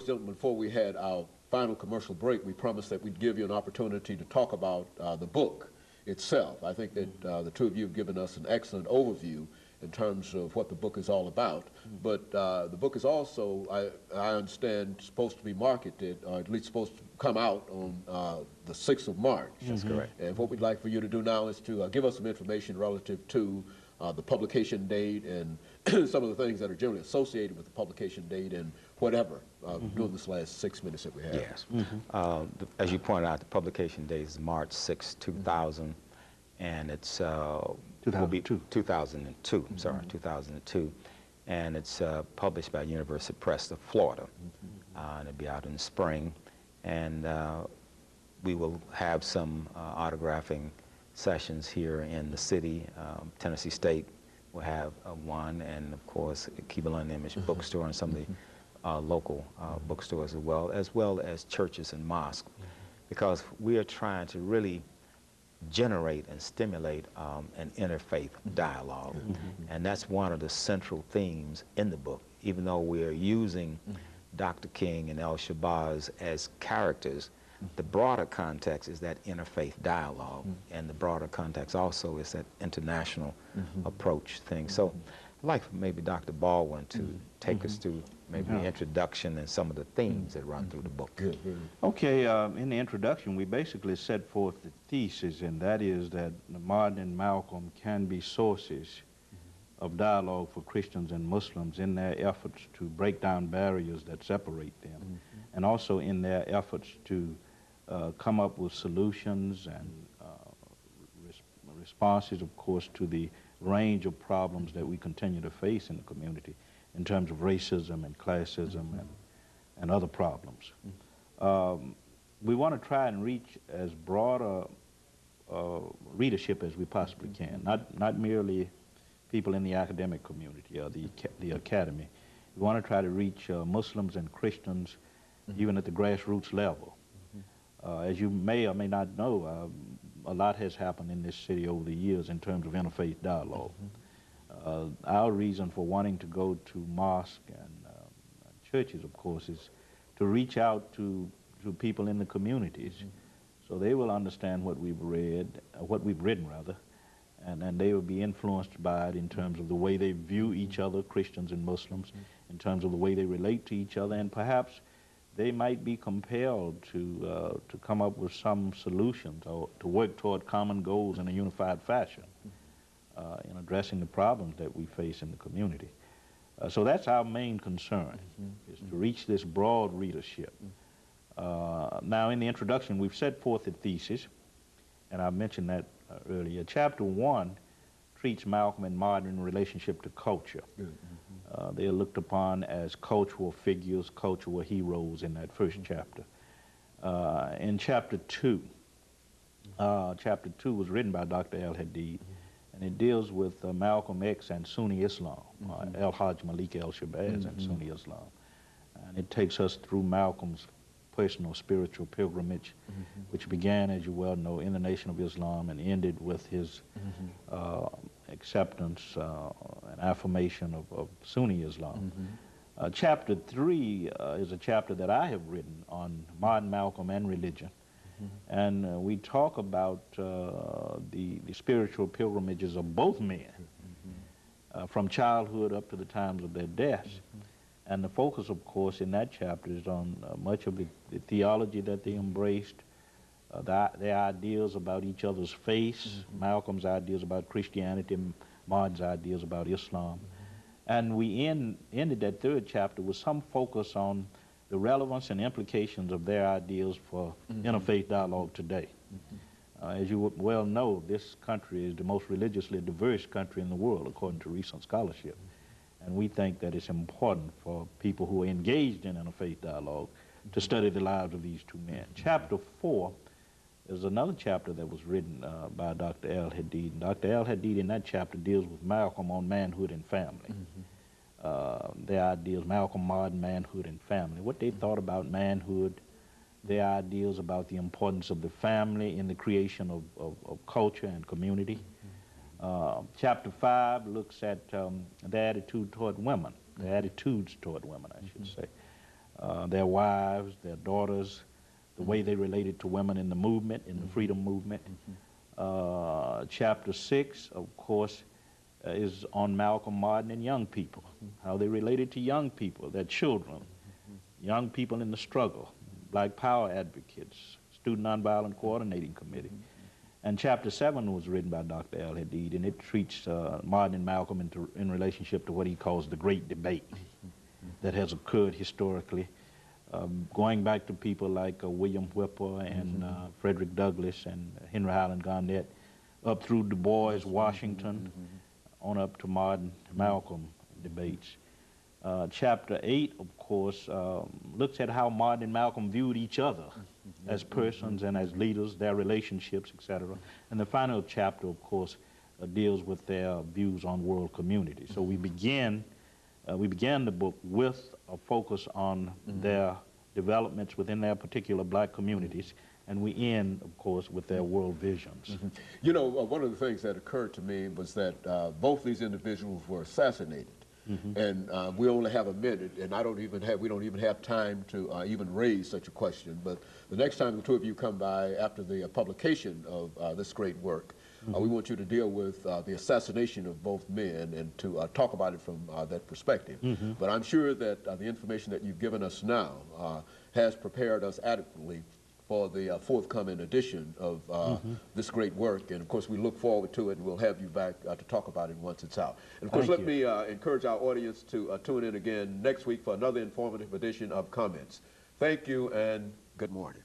course, gentlemen, before we had our final commercial break, we promised that we'd give you an opportunity to talk about the book itself. I think that the two of you have given us an excellent overview in terms of what the book is all about. But the book is also, I understand, supposed to be marketed, or at least supposed to come out on the 6th of March. That's correct. And what we'd like for you to do now is to give us some information relative to the publication date and some of the things that are generally associated with the publication date and whatever during this last 6 minutes that we have. Yes. As you pointed out, the publication date is March 6, 2000, and it's 2002. I'm sorry, 2002, and it's published by University Press of Florida, and it'll be out in the spring, and we will have some autographing sessions here in the city. Tennessee State will have one, and of course Keebler and Image Bookstore and some of the local bookstores as well as churches and mosques, because we are trying to really generate and stimulate an interfaith dialogue, and that's one of the central themes in the book. Even though we are using Dr. King and El-Shabazz as characters, the broader context is that interfaith dialogue, and the broader context also is that international approach thing. So I'd like for maybe Dr. Baldwin to take us through maybe the introduction and some of the themes that run through the book. Okay, in the introduction we basically set forth the thesis, and that is that Martin and Malcolm can be sources of dialogue for Christians and Muslims in their efforts to break down barriers that separate them, and also in their efforts to come up with solutions and responses, of course, to the range of problems that we continue to face in the community in terms of racism and classism and other problems. We want to try and reach as broad a readership as we possibly can, not merely people in the academic community or the academy. We want to try to reach Muslims and Christians even at the grassroots level. As you may or may not know, a lot has happened in this city over the years in terms of interfaith dialogue. Our reason for wanting to go to mosques and churches, of course, is to reach out to people in the communities so they will understand what we've written rather, and they will be influenced by it in terms of the way they view each other, Christians and Muslims, in terms of the way they relate to each other, and perhaps they might be compelled to come up with some solutions or to work toward common goals in a unified fashion in addressing the problems that we face in the community. So that's our main concern, is to reach this broad readership. Now, in the introduction, we've set forth a thesis, and I mentioned that earlier. Chapter 1 treats Malcolm and Martin in relationship to culture. They are looked upon as cultural figures, cultural heroes in that first chapter. In chapter 2 was written by Dr. AAl-Hadid, and it deals with Malcolm X and Sunni Islam, Al-Hajj Malik El-Shabazz and Sunni Islam. And it takes us through Malcolm's personal spiritual pilgrimage, which began, as you well know, in the Nation of Islam and ended with his acceptance and affirmation of Sunni Islam. Chapter 3 is a chapter that I have written on Martin, Malcolm, and religion. And we talk about the spiritual pilgrimages of both men, from childhood up to the times of their deaths. And the focus, of course, in that chapter is on much of the theology that they embraced, their ideas about each other's faith, Malcolm's ideas about Christianity, Martin's ideas about Islam. And we ended that third chapter with some focus on the relevance and implications of their ideas for interfaith dialogue today. As you well know, this country is the most religiously diverse country in the world, according to recent scholarship. And we think that it's important for people who are engaged in interfaith dialogue to study the lives of these two men. Chapter 4 is another chapter that was written by Dr. AAl-Hadid. Dr. AAl-Hadid in that chapter deals with Malcolm on manhood and family. Their ideas, Malcolm, Martin, manhood and family, what they thought about manhood, their ideas about the importance of the family in the creation of culture and community. Chapter 5 looks at their attitude toward women, their attitudes toward women, I should say. their wives, their daughters, the way they related to women in the movement, in the freedom movement. Chapter 6, of course, is on Malcolm, Martin, and young people, how they related to young people, their children, young people in the struggle, Black Power advocates, Student Nonviolent Coordinating Committee. And Chapter 7 was written by Dr. AAl-Hadid, and it treats Martin and Malcolm in relationship to what he calls the great debate that has occurred historically, going back to people like William Whipper and Frederick Douglass and Henry Highland Garnett, up through Du Bois, Washington, on up to Martin, Malcolm debates. Chapter 8, of course, looks at how Martin and Malcolm viewed each other as persons and as leaders, their relationships, etc. And the final chapter, of course, deals with their views on world community. So we began the book with a focus on their developments within their particular black communities, and we end, of course, with their world visions. You know, one of the things that occurred to me was that both these individuals were assassinated. And we only have a minute, and we don't even have time to even raise such a question. But the next time the two of you come by after the publication of this great work, we want you to deal with the assassination of both men and to talk about it from that perspective. But I'm sure that the information that you've given us now has prepared us adequately for the forthcoming edition of this great work. And of course, we look forward to it, and we'll have you back to talk about it once it's out. And of course, let me encourage our audience to tune in again next week for another informative edition of Comments. Thank you, and good morning.